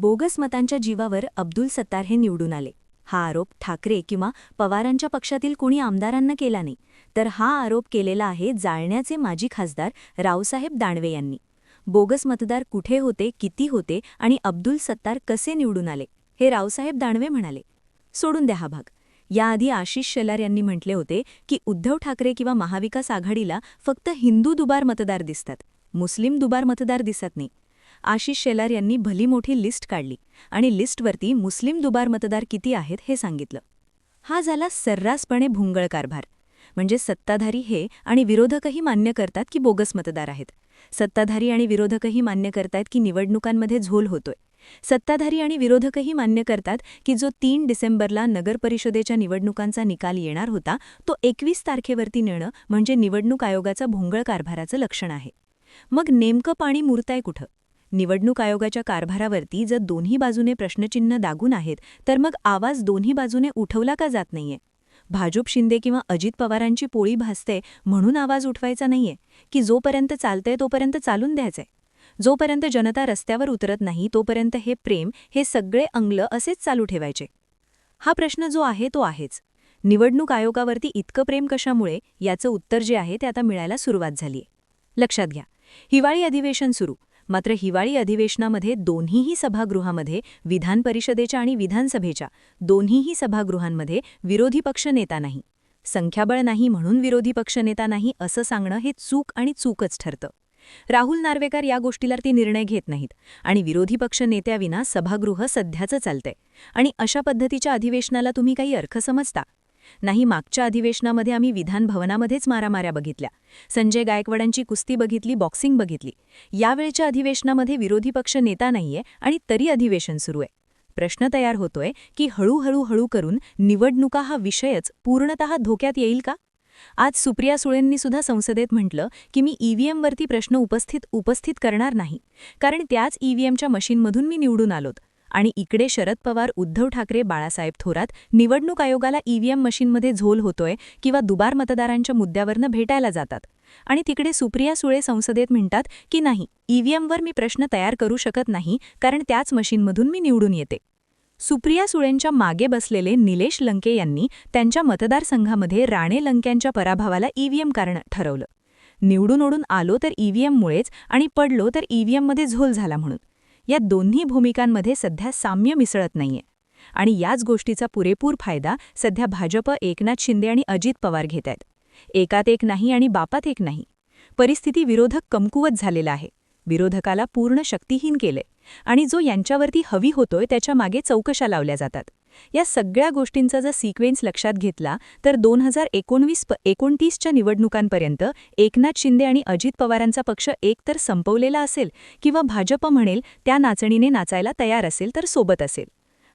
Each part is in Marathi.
बोगस मतांच्या जीवावर अब्दुल सत्तार हे निवडून आले. हा आरोप ठाकरे किंवा पवारांच्या पक्षातील कोणी आमदारांना केला नाही, तर हा आरोप केलेला आहे जाळण्याचे माजी खासदार रावसाहेब दानवे यांनी. बोगस मतदार कुठे होते, किती होते आणि अब्दुल सत्तार कसे निवडून आले, हे रावसाहेब दानवे म्हणाले. सोडून द्या हा भाग. याआधी आशिष शेलार यांनी म्हटले होते की उद्धव ठाकरे किंवा महाविकास आघाडीला फक्त हिंदू दुबार मतदार दिसतात, मुस्लिम दुबार मतदार दिसत नाही. आशिष शेलार यांनी भली मोठी लिस्ट काढली आणि लिस्टवरती मुस्लिम दुबार मतदार किती आहेत हे सांगितलं. हा झाला सर्रासपणे भुंगळ कारभार. म्हणजे सत्ताधारी हे आणि विरोधकही मान्य करतात की बोगस मतदार आहेत. सत्ताधारी आणि विरोधकही मान्य करतात की निवडणुकांमध्ये झोल होतोय. सत्ताधारी आणि विरोधकही मान्य करतात की जो 3 डिसेंबरला नगरपरिषदेच्या निवडणुकांचा निकाल येणार होता तो 21 तारखेवरती नेणं म्हणजे निवडणूक आयोगाचा भोंगळ कारभाराचं लक्षण आहे. मग नेमकं पाणी मुरताय कुठं? निवडणूक आयोगाच्या कारभारावरती जर दोन्ही बाजूने प्रश्नचिन्ह दागून आहेत तर मग आवाज दोन्ही बाजूने उठवला का जात नाहीये? भाजप शिंदे किंवा अजित पवारांची पोळी भासते म्हणून आवाज उठवायचा नाहीये की जोपर्यंत चालतंय तोपर्यंत चालून द्यायचंय? जोपर्यंत जनता रस्त्यावर उतरत नाही तोपर्यंत हे प्रेम, हे सगळे अंगलं असेच चालू ठेवायचे? हा प्रश्न जो आहे तो आहेच. निवडणूक आयोगावरती इतकं प्रेम कशामुळे, याचं उत्तर जे आहे ते आता मिळायला सुरुवात झालीय. लक्षात घ्या, हिवाळी अधिवेशन सुरू. मात्र हिवाळी अधिवेशनामध्ये दोन्हीही सभागृहामध्ये, विधान परिषदेच्या आणि विधानसभेच्या दोन्हीही सभागृहांमध्ये विरोधी पक्ष नेता नाही. संख्याबळ नाही म्हणून विरोधी पक्ष नेता नाही असं सांगणं हे चूक आणि चूकच ठरतं. राहुल नार्वेकर या गोष्टीवरती निर्णय घेत नाहीत आणि विरोधी पक्ष नेत्याविना सभागृह सध्याचं चालतंय. आणि अशा पद्धतीच्या अधिवेशनाला तुम्ही काही अर्थ समजता? नाही. मागच्या अधिवेशनामध्ये आम्ही विधान भवनामध्येच मारामाऱ्या बघितल्या, संजय गायकवाडांची कुस्ती बघितली, बॉक्सिंग बघितली. यावेळच्या अधिवेशनामध्ये विरोधी पक्ष नेता नाहीये आणि तरी अधिवेशन सुरू आहे. प्रश्न तयार होतोय की हळूहळू करून निवडणुका हा विषयच पूर्णतः धोक्यात येईल का? आज सुप्रिया सुळेंनी सुद्धा संसदेत म्हटलं की मी ईव्हीएमवरती प्रश्न उपस्थित करणार नाही, कारण त्याच ईव्हीएमच्या मशीनमधून मी निवडून आलोत. आणि इकडे शरद पवार, उद्धव ठाकरे, बाळासाहेब थोरात निवडणूक आयोगाला ईव्हीएम मशीनमध्ये झोल होतोय किंवा दुबार मतदारांच्या मुद्द्यावरनं भेटायला जातात. आणि तिकडे सुप्रिया सुळे संसदेत म्हणतात की नाही, ईव्हीएमवर मी प्रश्न तयार करू शकत नाही, कारण त्याच मशीनमधून मी निवडून येते. सुप्रिया सुळेंच्या मागे बसलेले निलेश लंके यांनी त्यांच्या मतदारसंघामध्ये राणे लंक्यांच्या पराभवाला ईव्हीएम कारण ठरवलं. निवडून ओढून आलो तर ईव्हीएममुळेच आणि पडलो तर ईव्हीएममध्ये झोल झाला म्हणून. या दोन्ही भूमिकांमध्ये सध्या साम्य मिसळत नाहीये. आणि याच गोष्टीचा पुरेपूर फायदा सध्या भाजप, एकनाथ शिंदे आणि अजित पवार घेत आहेत. एकात एक नाही आणि बापात एक नाही. परिस्थिती विरोधक कमकुवत झालेला आहे. विरोधकाला पूर्ण शक्तिहीन केलंय आणि जो यांच्यावरती हवी होतोय त्याच्या मागे चौकशा लावल्या जातात. या सगळ्या गोष्टींचा जर सिक्वेन्स लक्षात घेतला तर 2019-29च्या निवडणुकांपर्यंत एकनाथ शिंदे आणि अजित पवारांचा पक्ष एकतर संपवलेला असेल किंवा भाजप म्हणेल त्या नाचणीने नाचायला तयार असेल तर सोबत असेल.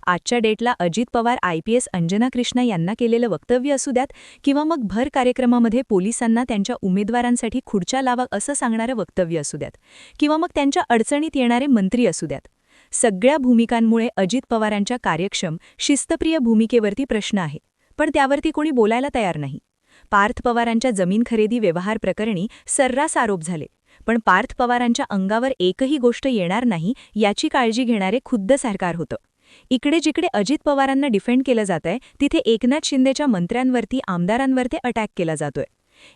आजच्या डेटला अजित पवार IPS अंजना कृष्णा यांना केलेलं वक्तव्य असू द्यात किंवा मग भर कार्यक्रमामध्ये पोलिसांना त्यांच्या उमेदवारांसाठी खुर्च्या लावा असं सांगणारं वक्तव्य असू द्यात किंवा मग त्यांच्या अडचणीत येणारे मंत्री असू द्यात, सगळ्या भूमिकांमुळे अजित पवारांच्या कार्यक्षम, शिस्तप्रिय भूमिकेवरती प्रश्न आहे, पण त्यावरती कोणी बोलायला तयार नाही. पार्थ पवारांच्या जमीन खरेदी व्यवहार प्रकरणी सर्रास आरोप झाले, पण पार्थ पवारांच्या अंगावर एकही गोष्ट येणार नाही याची काळजी घेणारे खुद्द सरकार होतं. इकडे जिकडे अजित पवारांना डिफेंड केलं जातंय तिथे एकनाथ शिंदेच्या मंत्र्यांवरती, आमदारांवरती अटॅक केला जातोय.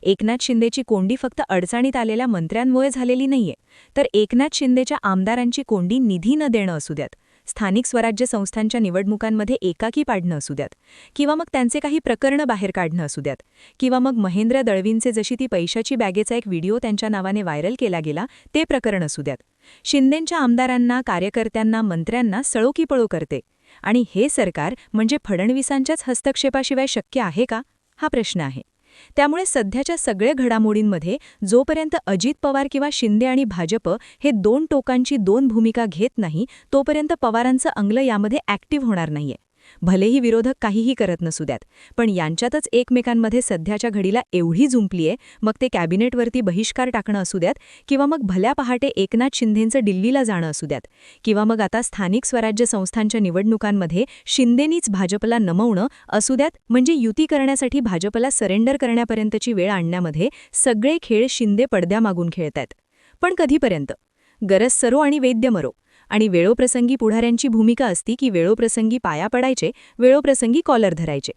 एकनाथ शिंदेची कोंडी फक्त अडचणीत आलेल्या मंत्र्यांमुळे झालेली नाहीये, तर एकनाथ शिंदेच्या आमदारांची कोंडी निधी न देणं असू द्यात, स्थानिक स्वराज्य संस्थांच्या निवडणुकांमध्ये एकाकी पाडणं असू द्यात, किंवा मग त्यांचे काही प्रकरणं बाहेर काढणं असू द्यात, किंवा मग महेंद्र दळवींचे जशी ती पैशाची बॅगेचा एक व्हिडिओ त्यांच्या नावाने व्हायरल केला गेला ते प्रकरण असू द्यात. शिंदेंच्या आमदारांना, कार्यकर्त्यांना, मंत्र्यांना सळोकीपळो करते. आणि हे सरकार म्हणजे फडणवीसांच्याच हस्तक्षेपाशिवाय शक्य आहे का, हा प्रश्न आहे. त्यामुळे सध्याच्या सगळ्या घडामोडींमध्ये जोपर्यंत अजित पवार किंवा शिंदे आणि भाजप हे दोन टोकांची दोन भूमिका घेत नाही तोपर्यंत पवारांचं अंगलं यामध्ये ॲक्टिव्ह होणार नाहीये. भलेही विरोधक काहीही करत नसू द्यात, पण यांच्यातच एकमेकांमध्ये सध्याच्या घडीला एवढी जुंपलीये, मग ते कॅबिनेटवरती बहिष्कार टाकणं असू द्यात किंवा मग भल्या पहाटे एकनाथ शिंदेंचं दिल्लीला जाणं असू द्यात किंवा मग आता स्थानिक स्वराज्य संस्थांच्या निवडणुकांमध्ये शिंदेनीच भाजपला नमवणं असू द्यात, म्हणजे युती करण्यासाठी भाजपला सरेंडर करण्यापर्यंतची वेळ आणण्यामध्ये सगळे खेळ शिंदे पडद्यामागून खेळतायत. पण कधीपर्यंत? गरज सरो आणि वैद्य मरो. आणि वेळोप्रसंगी पुढाऱ्यांची भूमिका असती की वेळोप्रसंगी पाया पडायचे, वेळोप्रसंगी कॉलर धरायचे.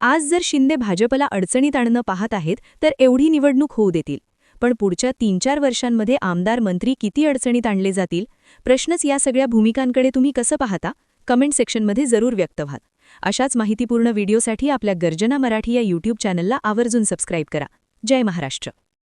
आज जर शिंदे भाजपला अडचणीत आणणं पाहत आहेत तर एवढी निवडणूक होऊ देतील. पण पुढच्या 3-4 वर्षांमध्ये आमदार मंत्री किती अडचणीत आणले जातील? प्रश्नच या सगळ्या भूमिकांकडे तुम्ही कसं पाहता? कमेंट सेक्शनमध्ये जरूर व्यक्त व्हा. अशाच माहितीपूर्ण व्हिडिओसाठी आपल्या गर्जना मराठी या यूट्यूब चॅनलला आवर्जून सबस्क्राईब करा. जय महाराष्ट्र.